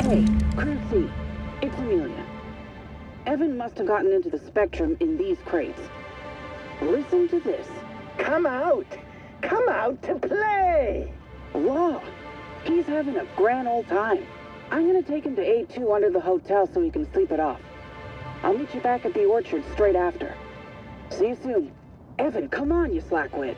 Hey, Crew C, it's Amelia. Evan must have gotten into the Spectrum in these crates. Listen to this. Come out! Come out to play! Whoa, he's having a grand old time. I'm gonna take him to A2 under the hotel so he can sleep it off. I'll meet you back at the orchard straight after. See you soon. Evan, come on, you slackwit.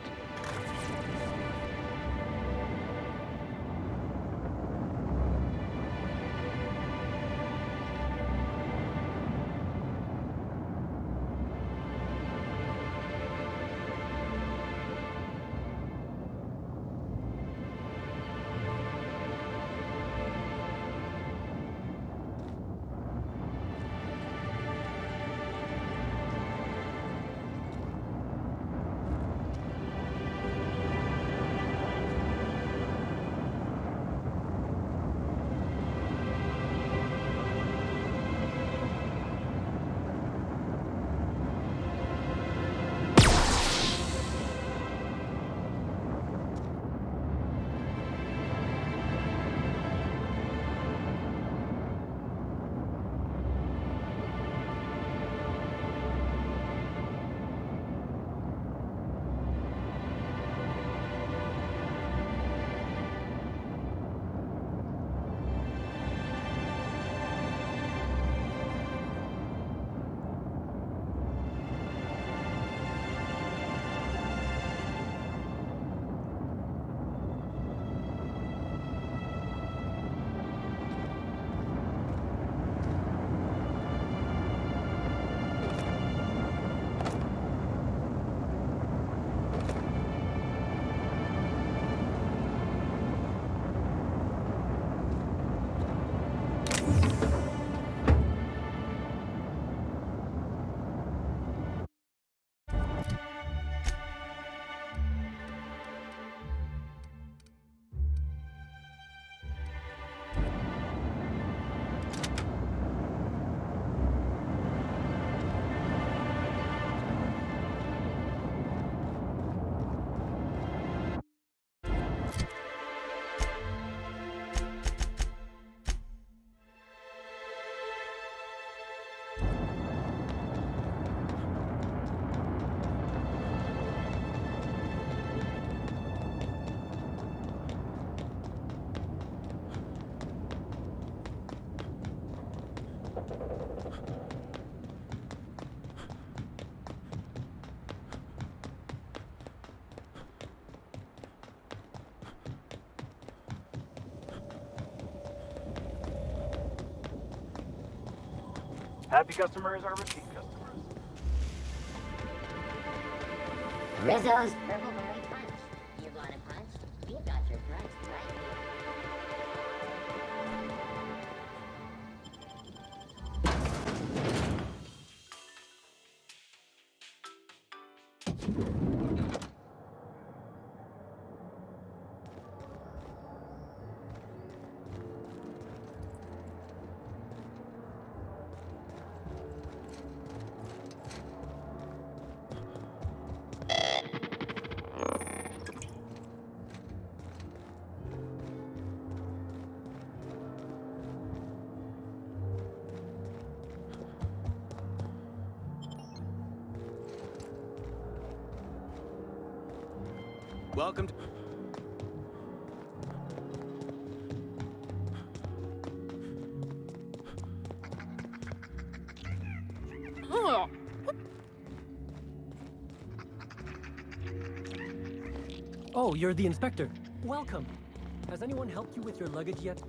Happy customers are repeat customers. Rizzo's Purple Berry Punch. You want a punch? We got your punch right here. Welcome to... Oh, you're the inspector. Welcome. Has anyone helped you with your luggage yet?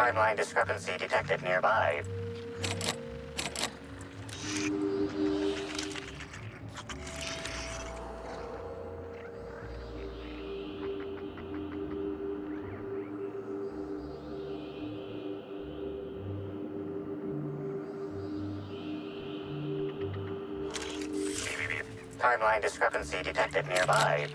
Timeline discrepancy detected nearby. Timeline discrepancy detected nearby.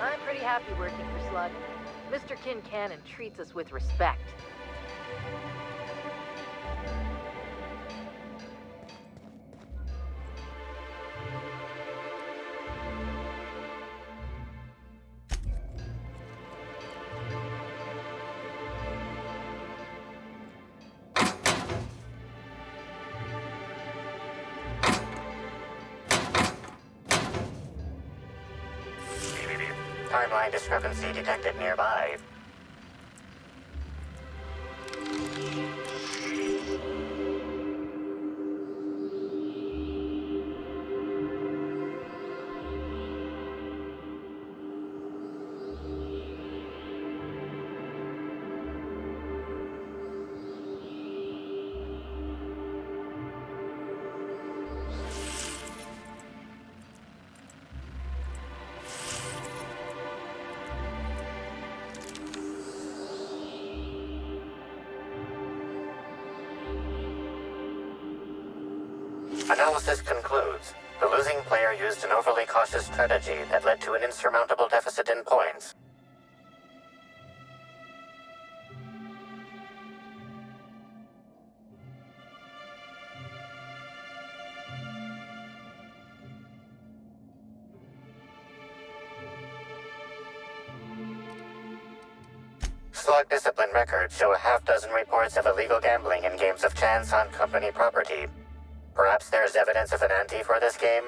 I'm pretty happy working for Slug. Mr. Kincannon treats us with respect. Timeline discrepancy detected nearby. Analysis concludes. The losing player used an overly cautious strategy that led to an insurmountable deficit in points. Slug discipline records show a half-dozen reports of illegal gambling in games of chance on company property. Perhaps there's evidence of an ante for this game?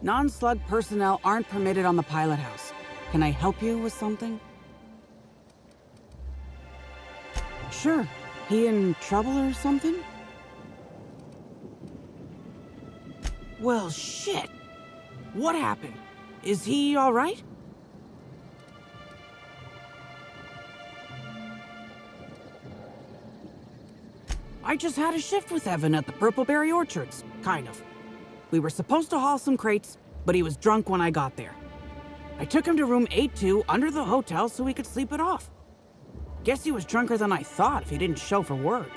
Non-slug personnel aren't permitted on the pilot house. Can I help you with something? Sure. He in trouble or something? Well, shit. What happened? Is he all right? I just had a shift with Evan at the Purpleberry Orchards, kind of. We were supposed to haul some crates, but he was drunk when I got there. I took him to room 82 under the hotel so we could sleep it off. Guess he was drunker than I thought if he didn't show for work.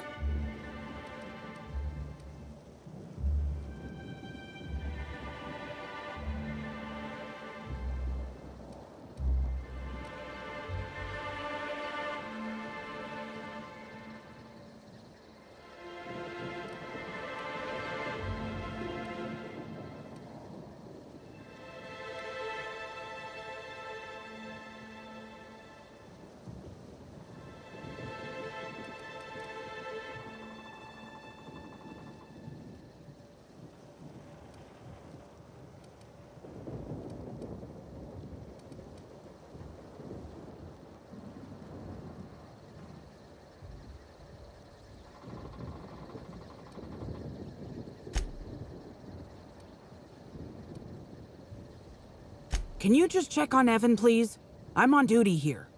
Can you just check on Evan, please? I'm on duty here.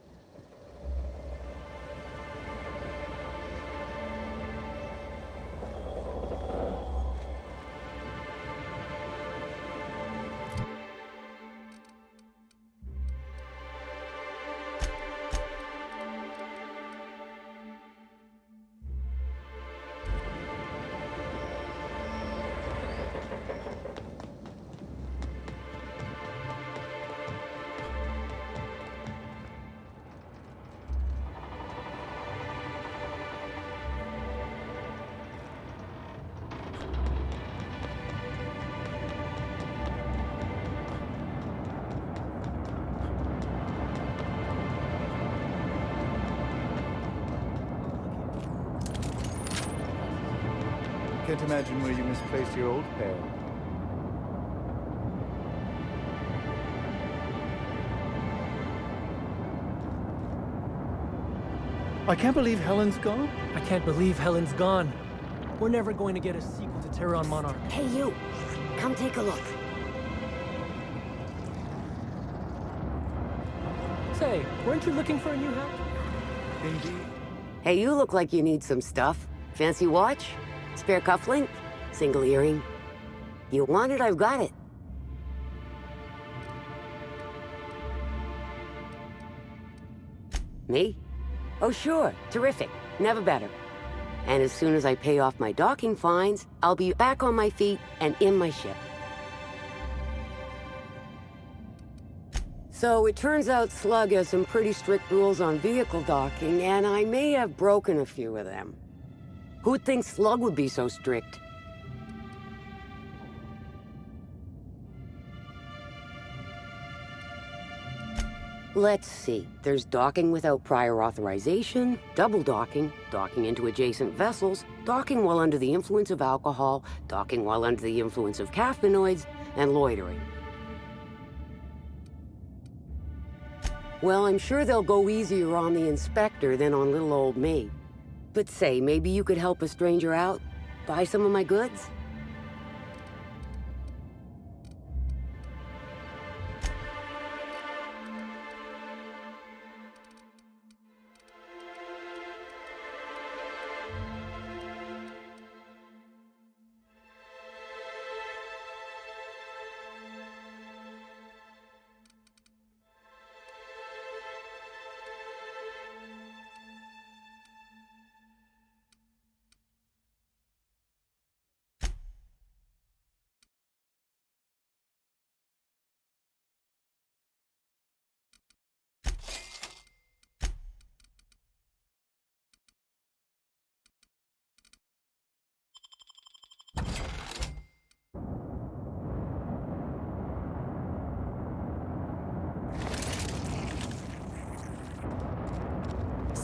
Can't imagine where you misplaced your old pair. I can't believe Helen's gone. I can't believe Helen's gone. We're never going to get a sequel to Terror on Monarch. Hey, you! Come take a look. Say, weren't you looking for a new hat? Indeed. Hey, you look like you need some stuff. Fancy watch? Spare cufflink? Single earring? You want it, I've got it. Me? Oh, sure. Terrific. Never better. And as soon as I pay off my docking fines, I'll be back on my feet and in my ship. So it turns out Slug has some pretty strict rules on vehicle docking, and I may have broken a few of them. Who'd think Slug would be so strict? Let's see. There's docking without prior authorization, double docking, docking into adjacent vessels, docking while under the influence of alcohol, docking while under the influence of caffeinoids, and loitering. Well, I'm sure they'll go easier on the inspector than on little old me. But say, maybe you could help a stranger out? Buy some of my goods?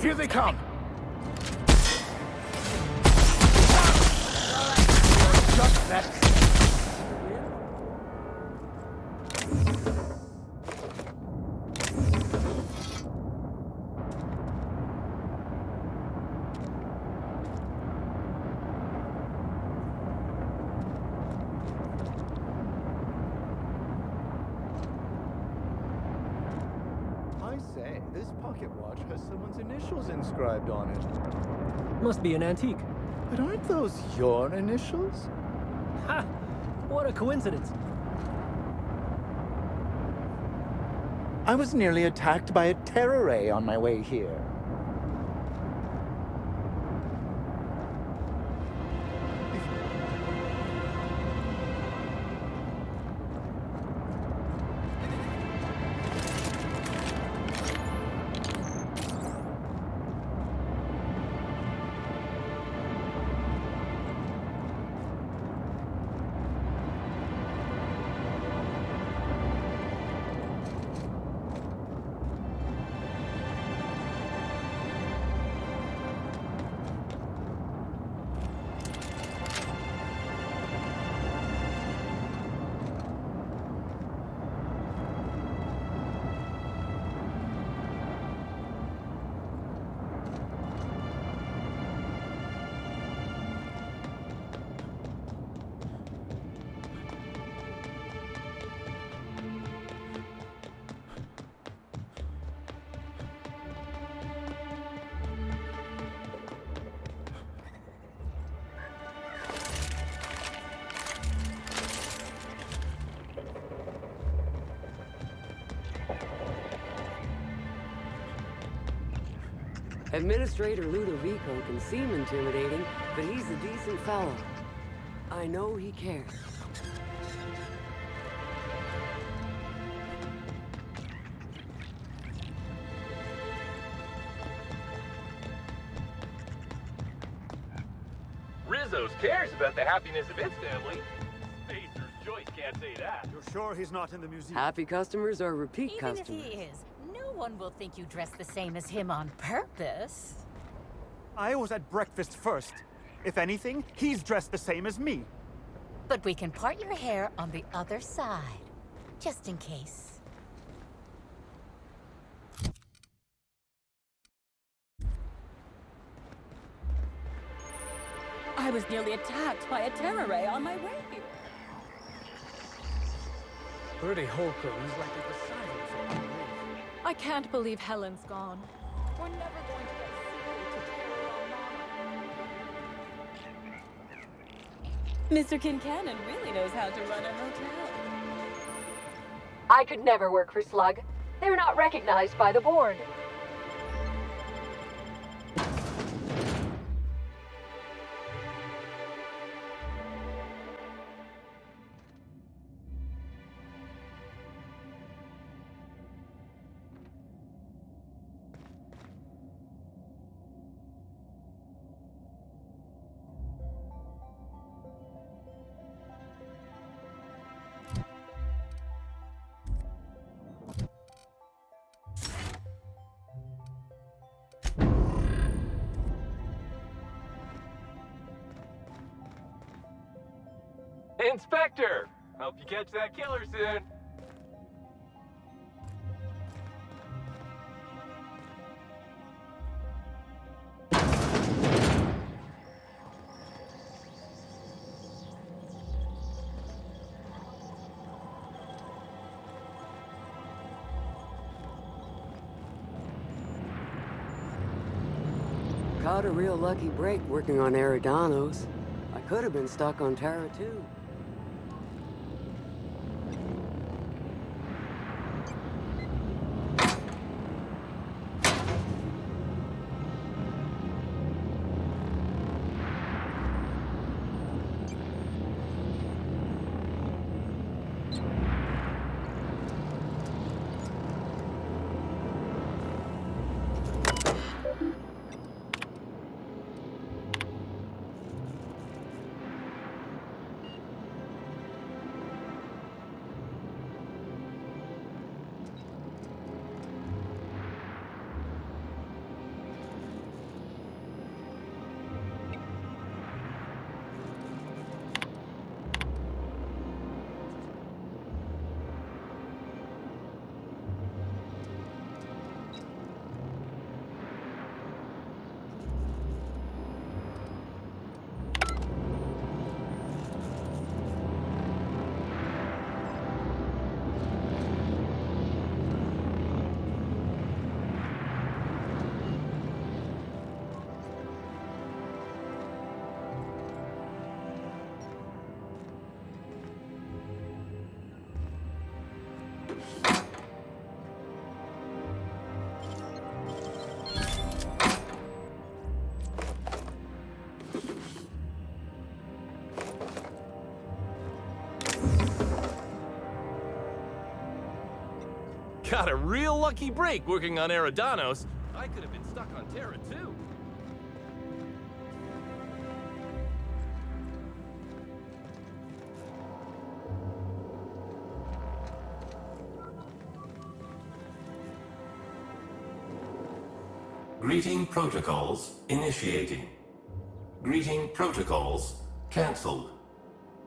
Here they come! Shut that! This pocket watch has someone's initials inscribed on it. Must be an antique. But aren't those your initials? Ha! What a coincidence. I was nearly attacked by a terror ray on my way here. Administrator Ludovico can seem intimidating, but he's a decent fellow. I know he cares. Rizzo's cares about the happiness of its family. Spacer's Joyce can't say that. You're sure he's not in the museum? Happy customers are repeat Even customers. if he is, no one will think you dress the same as him on purpose. I was at breakfast first. If anything, he's dressed the same as me. But we can part your hair on the other side, just in case. I was nearly attacked by a terror ray on my way here. Pretty Holcomb is like a decided from the roof. I can't believe Helen's gone. We're never going to get Secret to terror on Mama. Mr. Kincannon really knows how to run a hotel. I could never work for Slug. They're not recognized by the board. Inspector! Hope you catch that killer soon. Caught a real lucky break working on Eridanos. I could have been stuck on Terra too. Got a real lucky break working on Eridanos. I could have been stuck on Terra too. Greeting protocols initiating. Greeting protocols cancelled.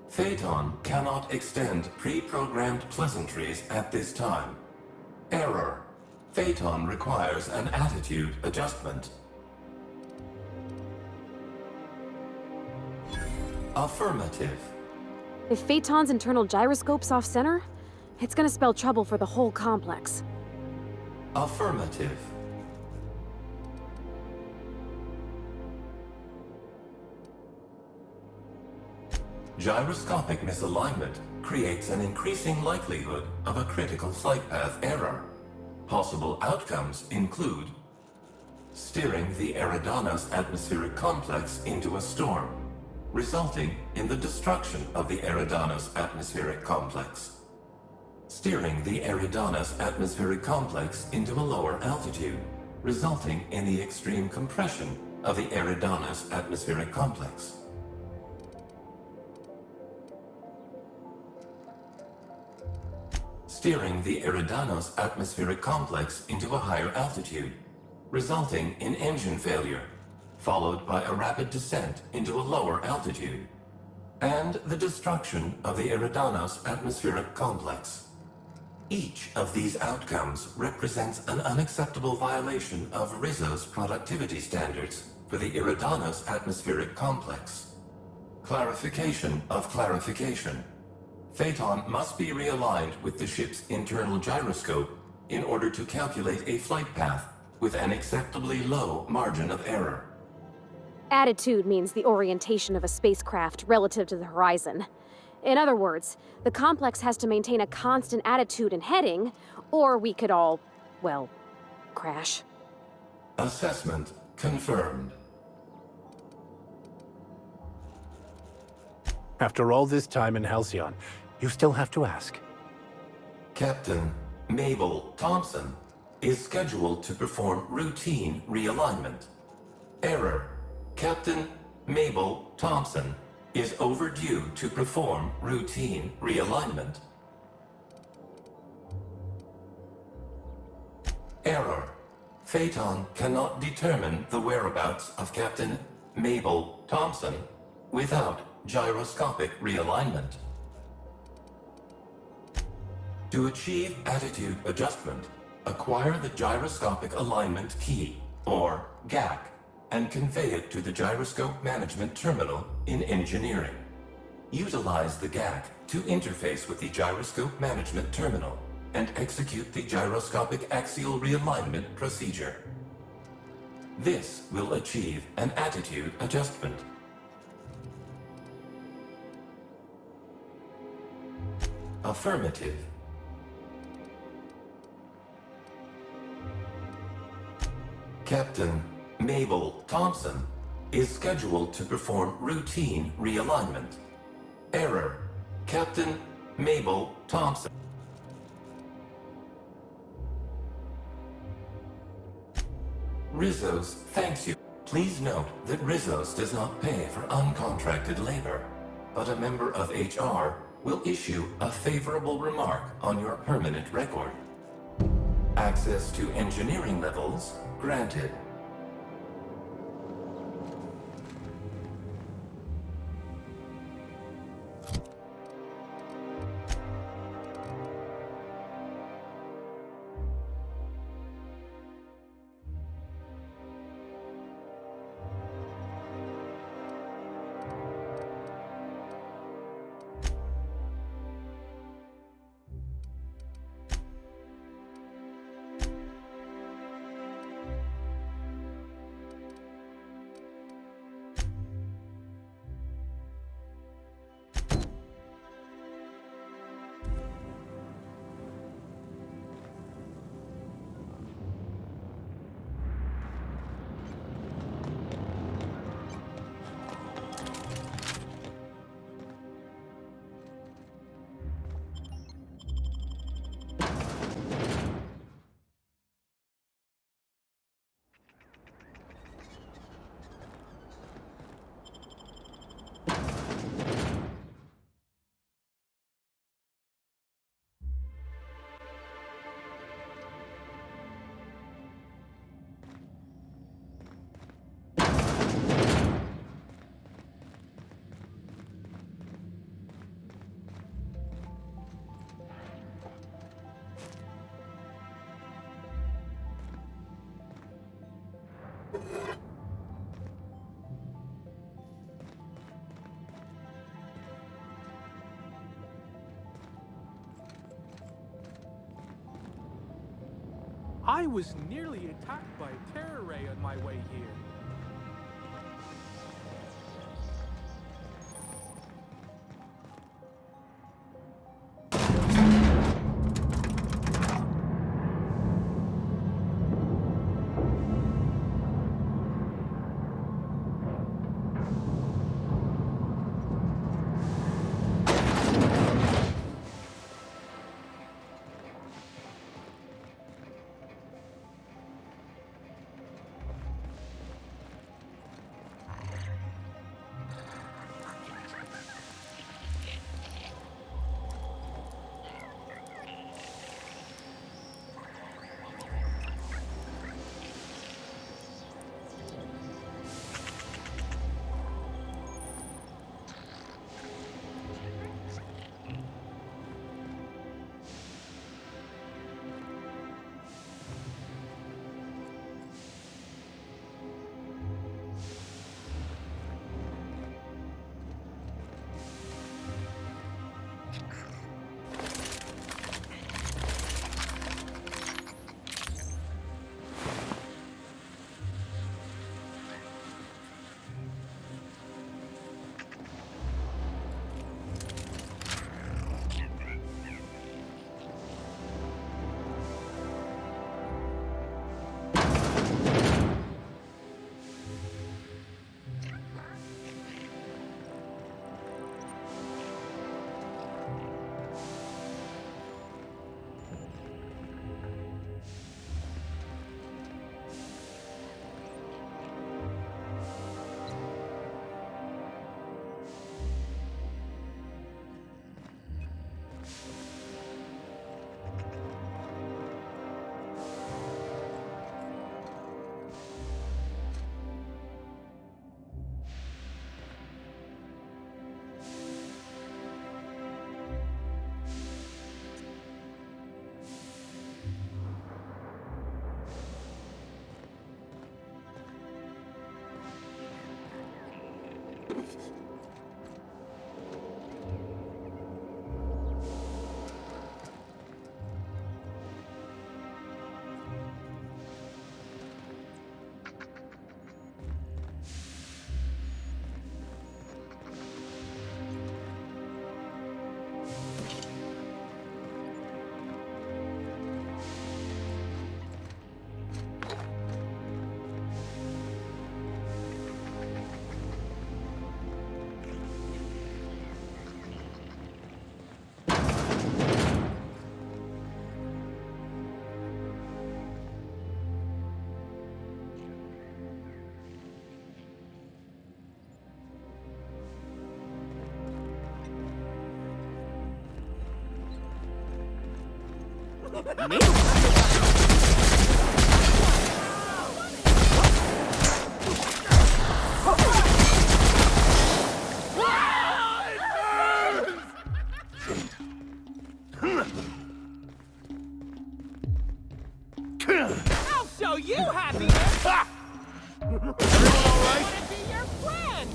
Phaeton cannot extend pre-programmed pleasantries at this time. Error. Phaeton requires an attitude adjustment. Affirmative. If Phaeton's internal gyroscope's off-center, it's gonna spell trouble for the whole complex. Affirmative. Gyroscopic misalignment creates an increasing likelihood of a critical flight path error. Possible outcomes include steering the Eridanos atmospheric complex into a storm, resulting in the destruction of the Eridanos atmospheric complex. Steering the Eridanos atmospheric complex into a lower altitude, resulting in the extreme compression of the Eridanos atmospheric complex. Steering the Eridanos atmospheric complex into a higher altitude, resulting in engine failure, followed by a rapid descent into a lower altitude, and the destruction of the Eridanos atmospheric complex. Each of these outcomes represents an unacceptable violation of Rizzo's productivity standards for the Eridanos atmospheric complex. Clarification of clarification. Phaeton must be realigned with the ship's internal gyroscope in order to calculate a flight path with an acceptably low margin of error. Attitude means the orientation of a spacecraft relative to the horizon. In other words, the complex has to maintain a constant attitude and heading, or we could all, well, crash. Assessment confirmed. After all this time in Halcyon, you still have to ask. Captain Mabel Thompson is scheduled to perform routine realignment. Error. Captain Mabel Thompson is overdue to perform routine realignment. Error. Phaeton cannot determine the whereabouts of Captain Mabel Thompson without gyroscopic realignment. To achieve attitude adjustment, acquire the gyroscopic alignment key, or GAC, and convey it to the gyroscope management terminal in engineering. Utilize the GAC to interface with the gyroscope management terminal and execute the gyroscopic axial realignment procedure. This will achieve an attitude adjustment. Affirmative. Captain Mabel Thompson is scheduled to perform routine realignment. Error. Captain Mabel Thompson. Rizzo's thanks you. Please note that Rizzo's does not pay for uncontracted labor, but a member of HR will issue a favorable remark on your permanent record. Access to engineering levels granted. I was nearly attacked by a terror ray on my way here. I'll show you happiness! Everyone all right? I want to be your friend!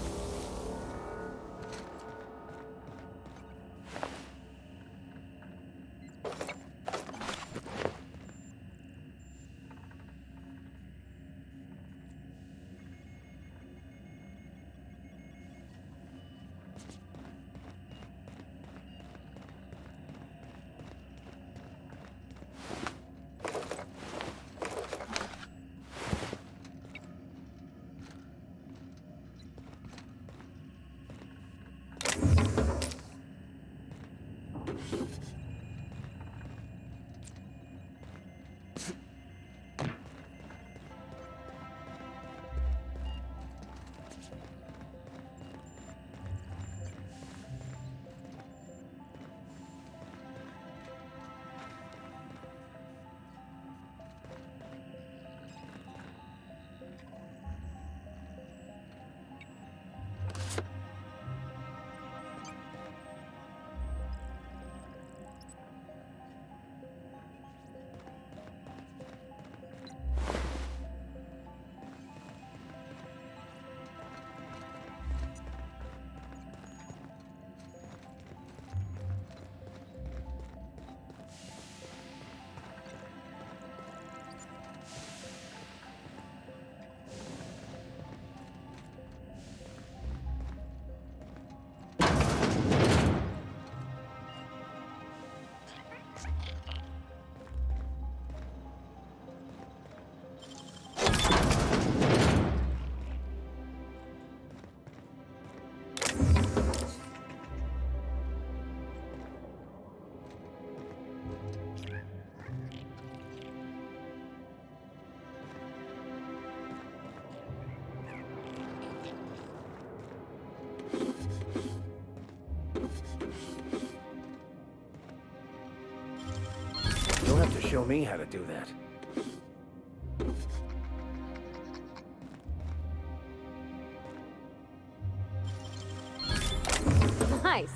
show me how to do that. Nice.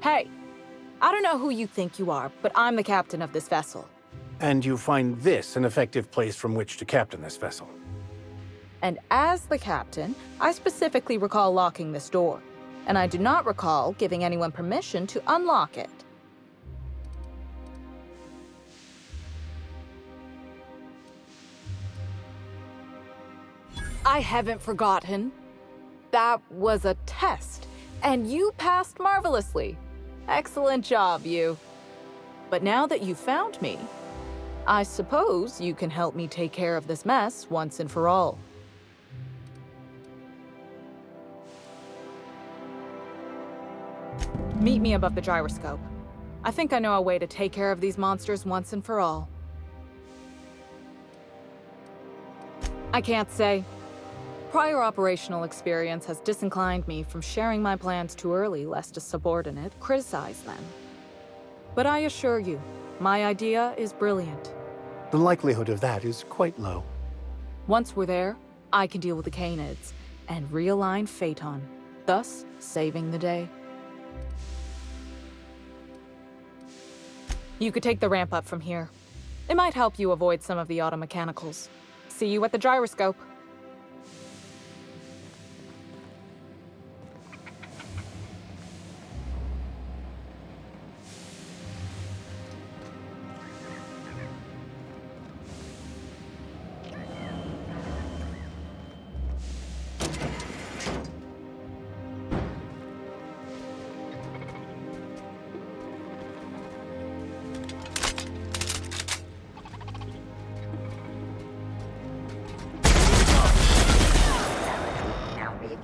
Hey, I don't know who you think you are, but I'm the captain of this vessel. And you find this an effective place from which to captain this vessel? And as the captain, I specifically recall locking this door, and I do not recall giving anyone permission to unlock it. I haven't forgotten. That was a test, and you passed marvelously. Excellent job, you. But now that you've found me, I suppose you can help me take care of this mess once and for all. Meet me above the gyroscope. I think I know a way to take care of these monsters once and for all. I can't say. Prior operational experience has disinclined me from sharing my plans too early lest a subordinate criticize them. But I assure you, my idea is brilliant. The likelihood of that is quite low. Once we're there, I can deal with the Canids and realign Phaeton, thus saving the day. You could take the ramp up from here. It might help you avoid some of the automechanicals. See you at the gyroscope.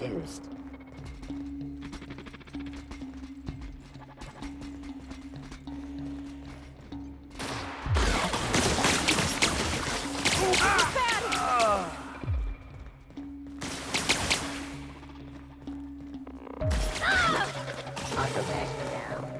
enthused. Also back down.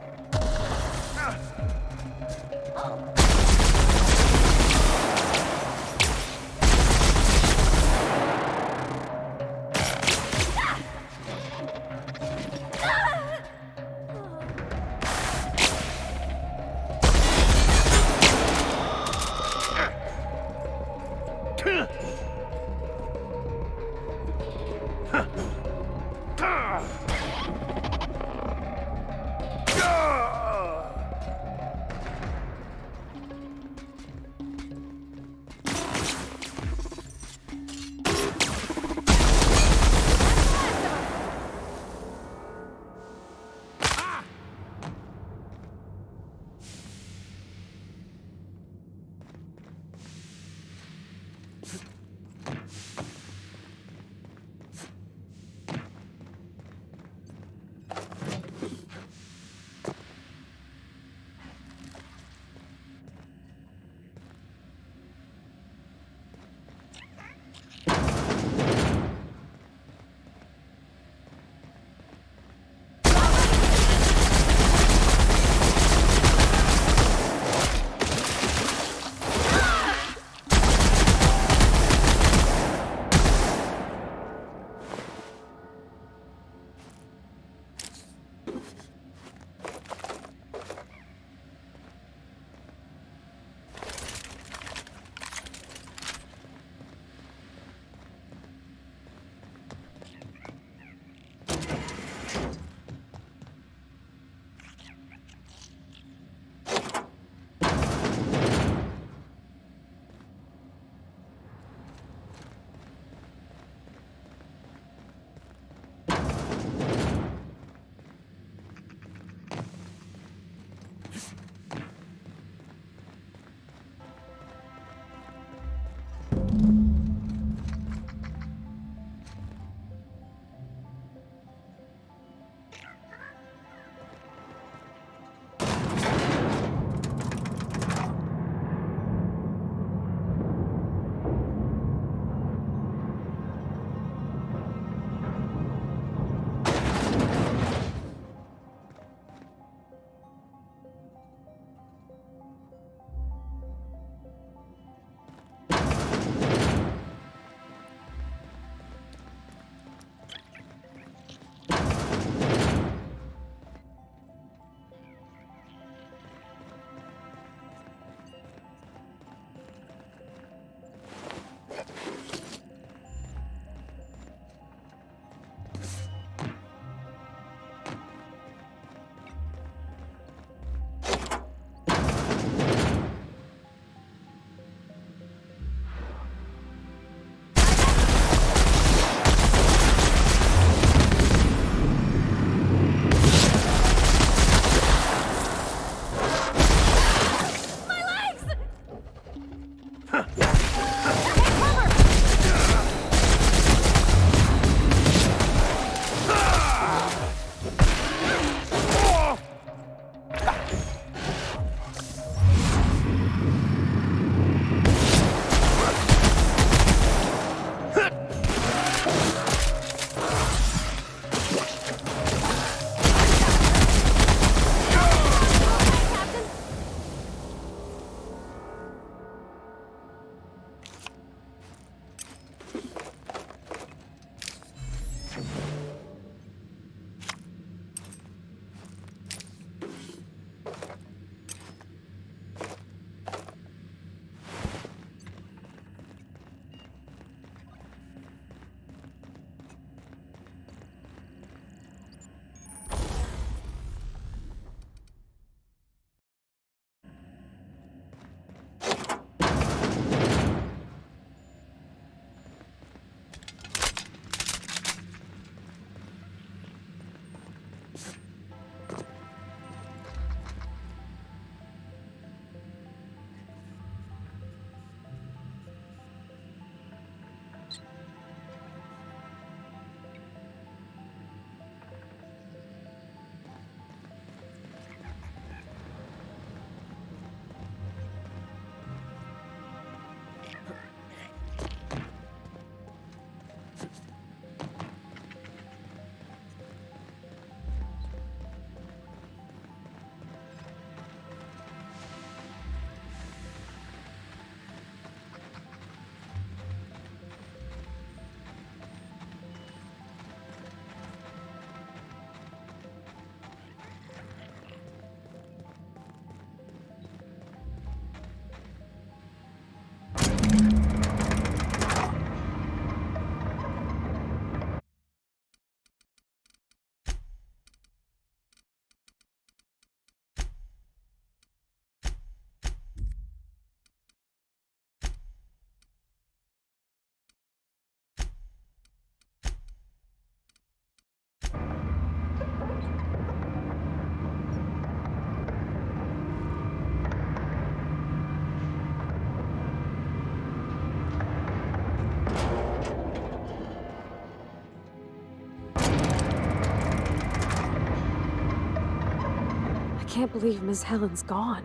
can't believe Miss Helen's gone.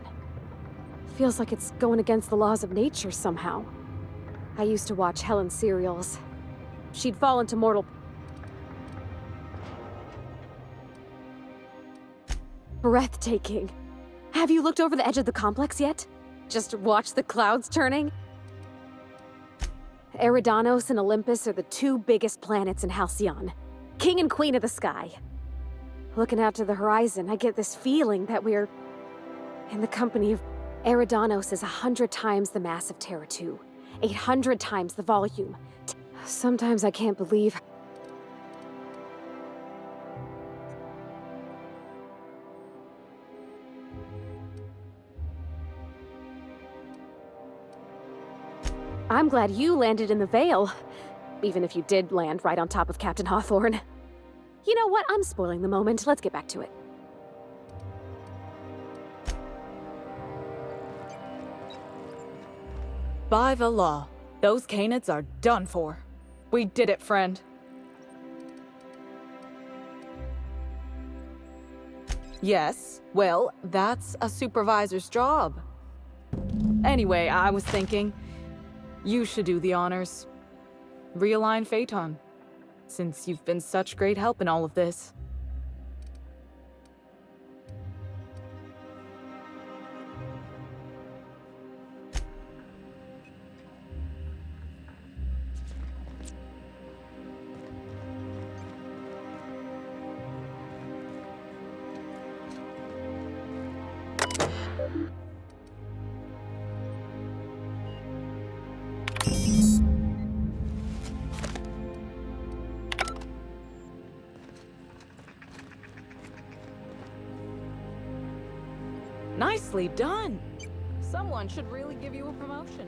Feels like it's going against the laws of nature somehow. I used to watch Helen's serials. She'd fall into mortal... breathtaking. Have you looked over the edge of the complex yet? Just watch the clouds turning? Eridanos and Olympus are the two biggest planets in Halcyon. King and queen of the sky. Looking out to the horizon, I get this feeling that we're in the company of... Eridanos is 100 times the mass of Terra 2. 800 times the volume. Sometimes I can't believe... I'm glad you landed in the Vale. Even if you did land right on top of Captain Hawthorne. You know what? I'm spoiling the moment. Let's get back to it. By the law, those Canids are done for. We did it, friend. Yes, well, that's a supervisor's job. Anyway, I was thinking, you should do the honors. Realign Phaeton, since you've been such great help in all of this. Nicely done. Someone should really give you a promotion.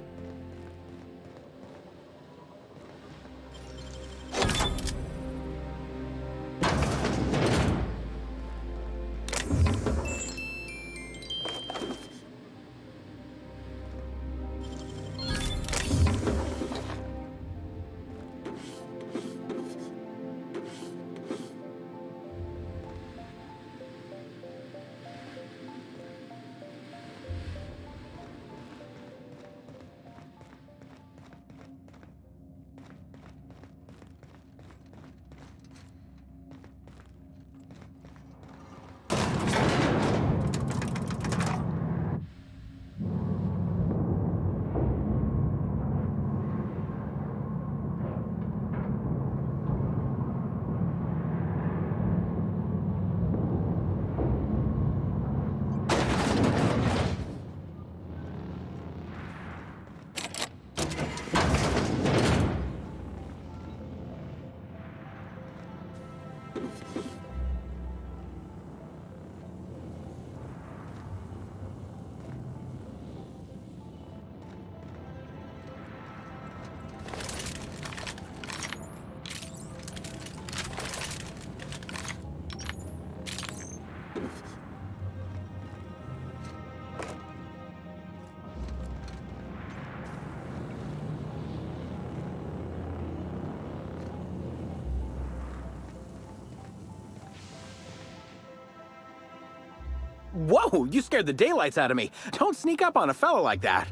Whoa, you scared the daylights out of me. Don't sneak up on a fella like that.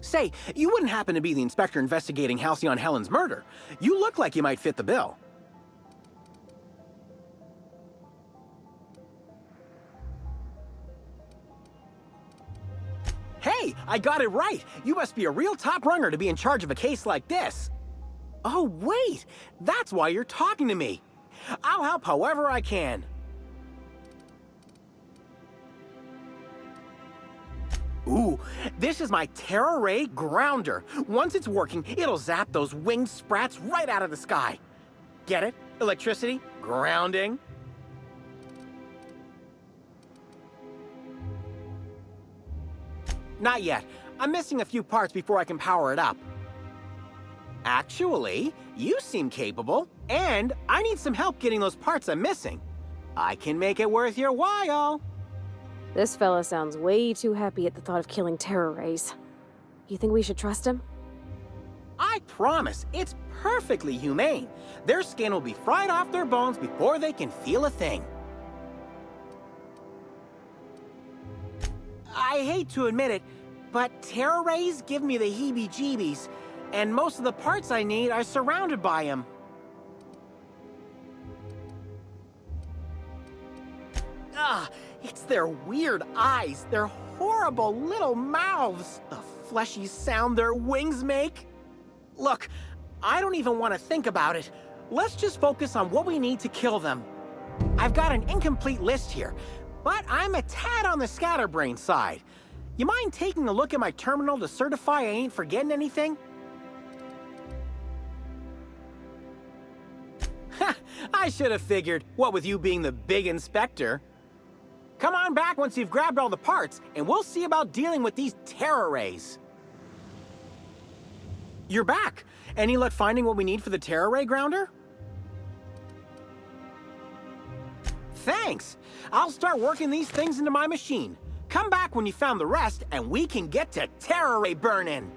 Say, you wouldn't happen to be the inspector investigating Halcyon Helen's murder. You look like you might fit the bill. Hey, I got it right. You must be a real top runner to be in charge of a case like this. Oh, wait, that's why you're talking to me. I'll help however I can. Ooh, this is my Terra Ray Grounder. Once it's working, it'll zap those winged sprats right out of the sky. Get it? Electricity, grounding. Not yet. I'm missing a few parts before I can power it up. Actually, you seem capable, and I need some help getting those parts I'm missing. I can make it worth your while. This fella sounds way too happy at the thought of killing Terra Rays. You think we should trust him? I promise, it's perfectly humane. Their skin will be fried off their bones before they can feel a thing. hate to admit it, but Terra rays give me the heebie-jeebies, and most of the parts I need are surrounded by them. Ah, it's their weird eyes, their horrible little mouths, the fleshy sound their wings make. Look, I don't even want to think about it. Let's just focus on what we need to kill them. I've got an incomplete list here, but I'm a tad on the scatterbrain side. You mind taking a look at my terminal to certify I ain't forgetting anything? Ha! I should have figured, what with you being the big inspector. Come on back once you've grabbed all the parts, and we'll see about dealing with these Terra rays. You're back. Any luck finding what we need for the Terra ray grounder? Thanks. I'll start working these things into my machine. Come back when you found the rest, and we can get to Terra ray burning.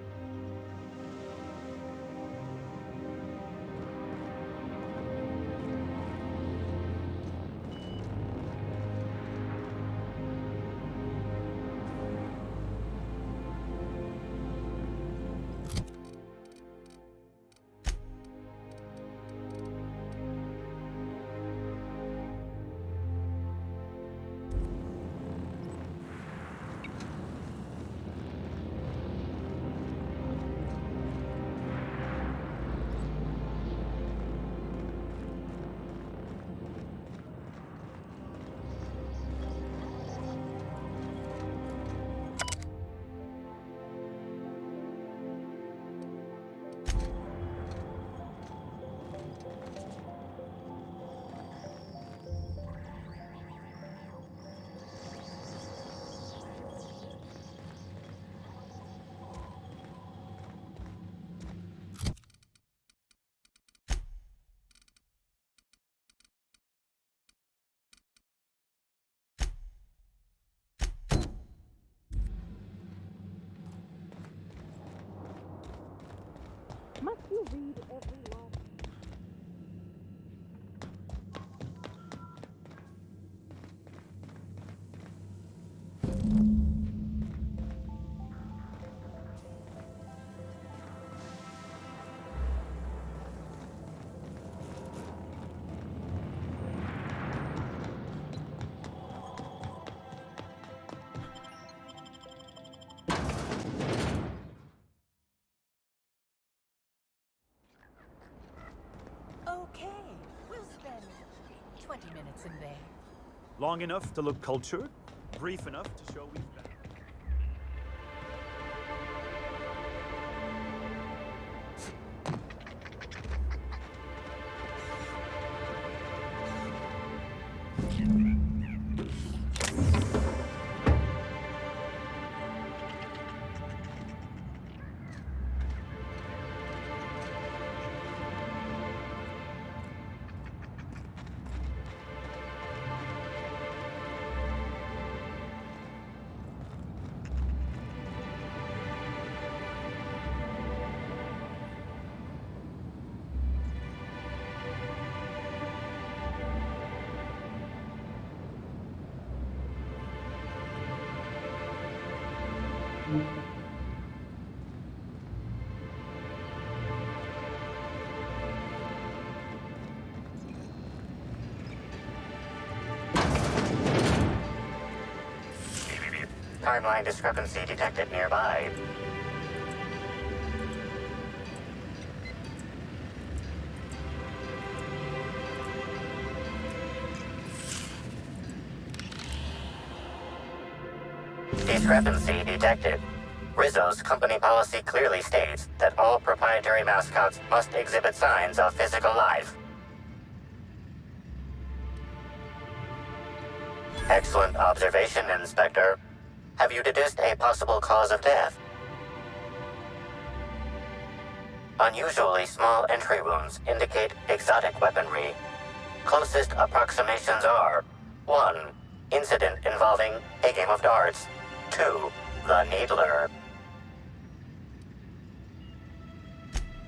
Must you read every law? Okay, we'll spend 20 minutes in there. Long enough to look cultured, brief enough to show we've been. Timeline discrepancy detected nearby. Discrepancy detected. Rizzo's company policy clearly states that all proprietary mascots must exhibit signs of physical life. Excellent observation, Inspector. Have you deduced a possible cause of death? Unusually small entry wounds indicate exotic weaponry. Closest approximations are 1. Incident involving a game of darts. 2. The Needler.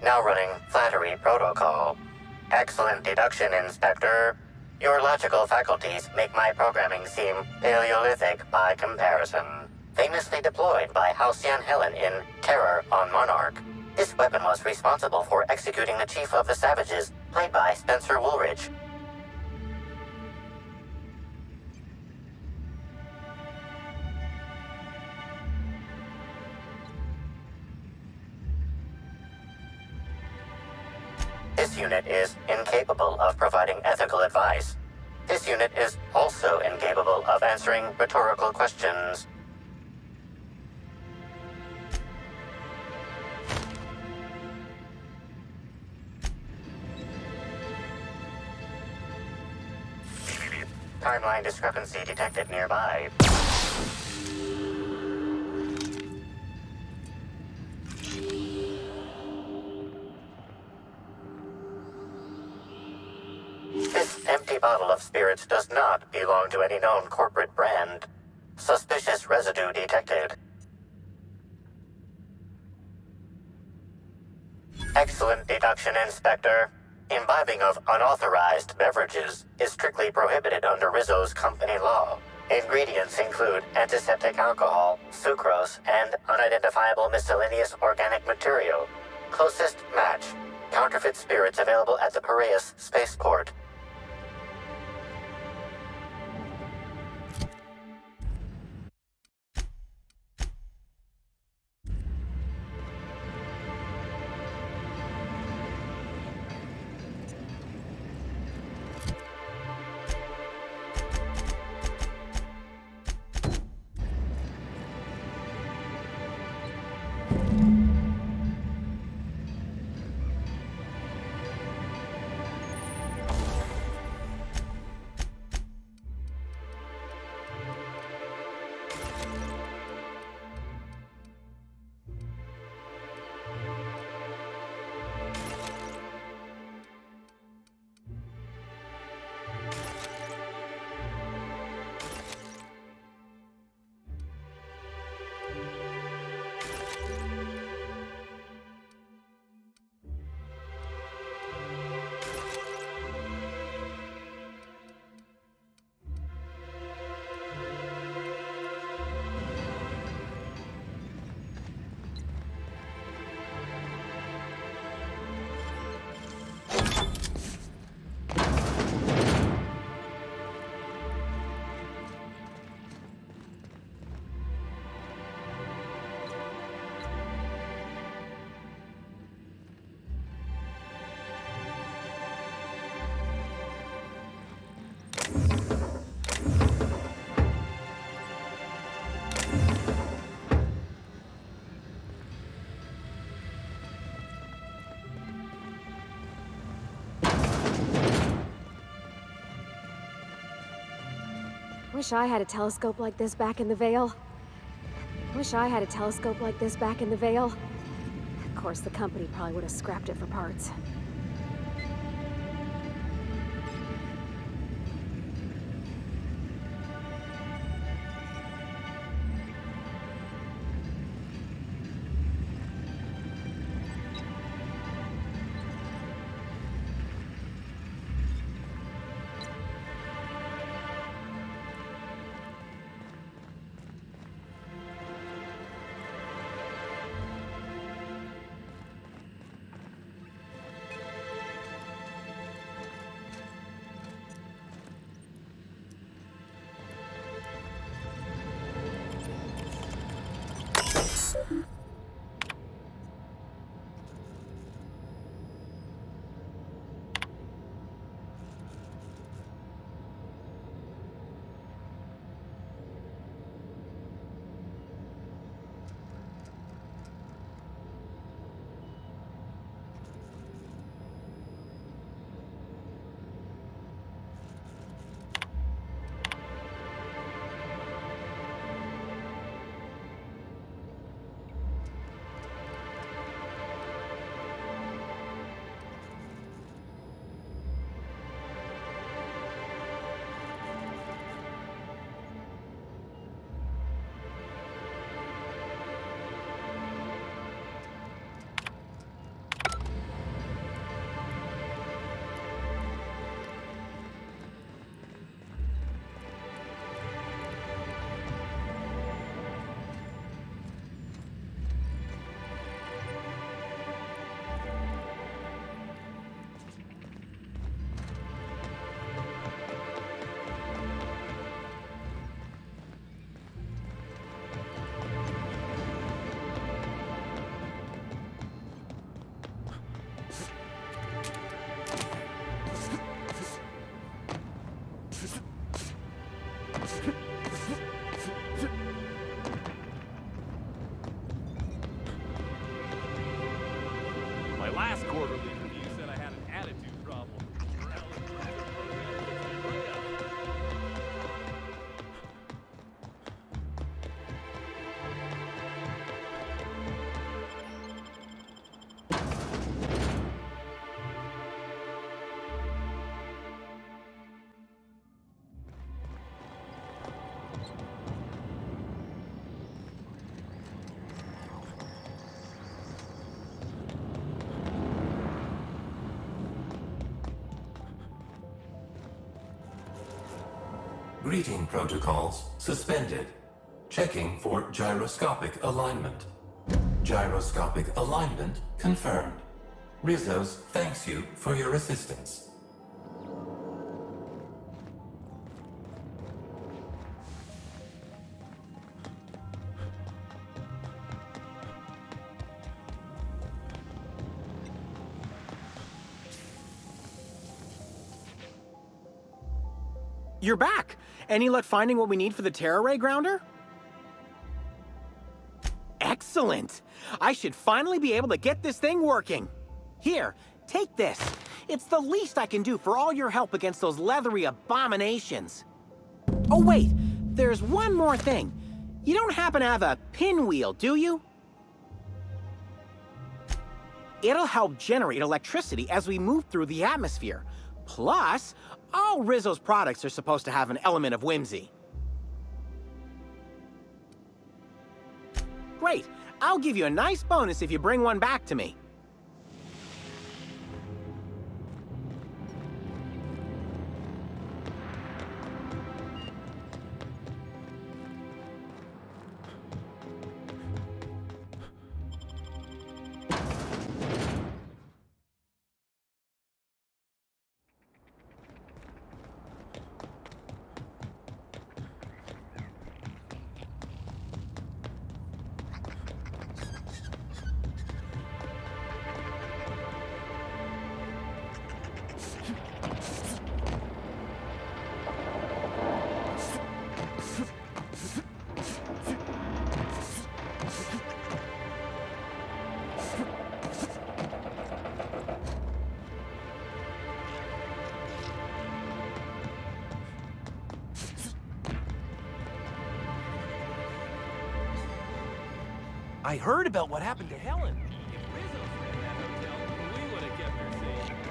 Now running Flattery Protocol. Excellent deduction, Inspector. Your logical faculties make my programming seem Paleolithic by comparison. famously deployed by Halcyon Helen in Terror on Monarch. This weapon was responsible for executing the Chief of the Savages, played by Spencer Woolridge. This unit is incapable of providing ethical advice. This unit is also incapable of answering rhetorical questions. Timeline discrepancy detected nearby. This empty bottle of spirits does not belong to any known corporate brand. Suspicious residue detected. Excellent deduction, Inspector. Imbibing of unauthorized beverages is strictly prohibited under Rizzo's company law. Ingredients include antiseptic alcohol, sucrose, and unidentifiable miscellaneous organic material. Closest match. Counterfeit spirits available at the Piraeus spaceport. Wish I had a telescope like this back in the Vale. Wish I had a telescope like this back in the Vale. Of course, the company probably would have scrapped it for parts. Greeting protocols suspended. Checking for gyroscopic alignment. Gyroscopic alignment confirmed. Rizzo's thanks you for your assistance. You're back! Any luck finding what we need for the Terra Ray grounder? Excellent! I should finally be able to get this thing working. Here, take this. It's the least I can do for all your help against those leathery abominations. Oh wait, there's one more thing. You don't happen to have a pinwheel, do you? It'll help generate electricity as we move through the atmosphere. Plus, all Rizzo's products are supposed to have an element of whimsy. Great. I'll give you a nice bonus if you bring one back to me. I heard about what happened to Helen. If Rizzo's ran that hotel, we would have kept her safe.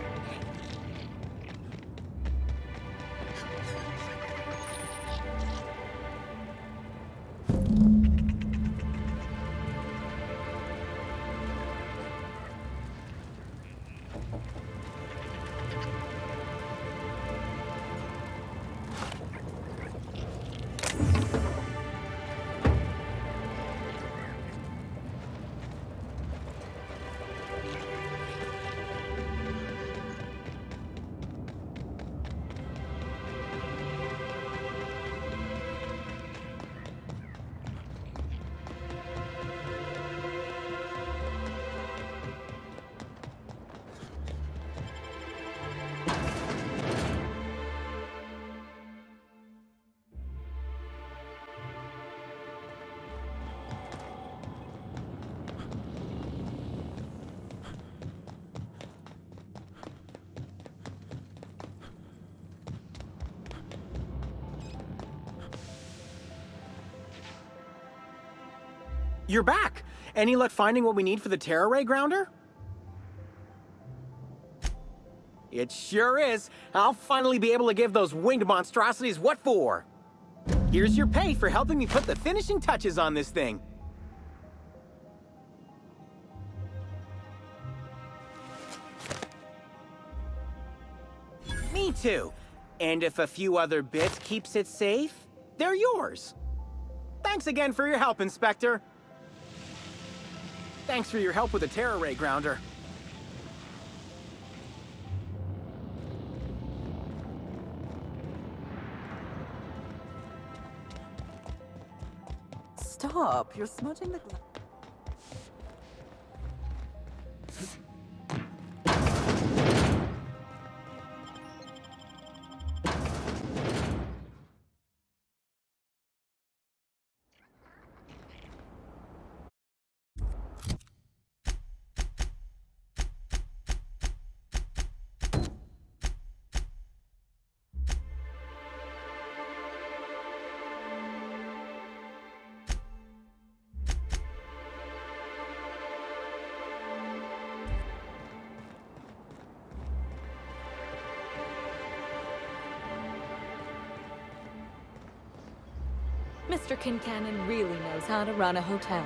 You're back! Any luck finding what we need for the Terra Ray grounder? It sure is. I'll finally be able to give those winged monstrosities what for. Here's your pay for helping me put the finishing touches on this thing. Me too. And if a few other bits keeps it safe, they're yours. Thanks again for your help, Inspector. Thanks for your help with the Terra Ray grounder. Stop, you're smudging the glass. Mr. Kincannon really knows how to run a hotel.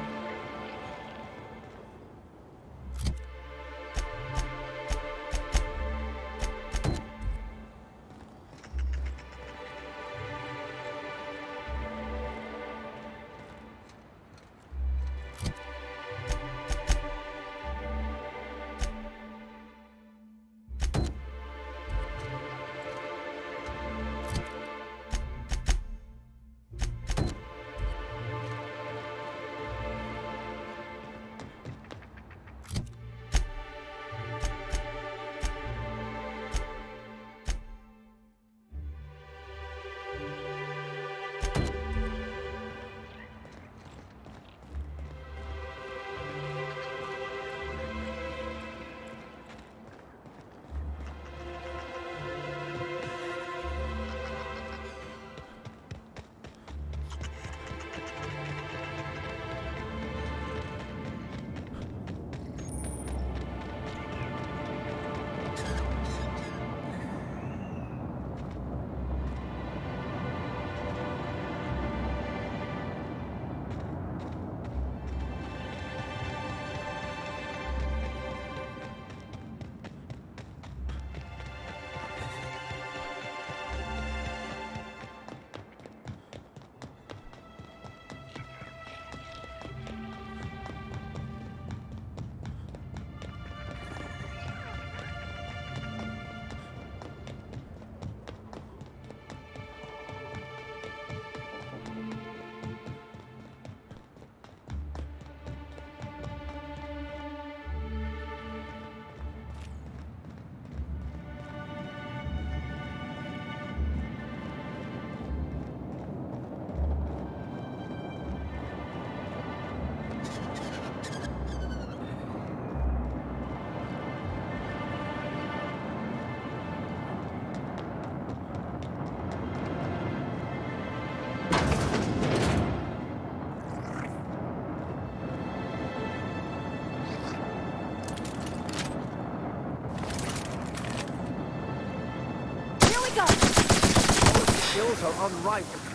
gun! Skills are unrivaled.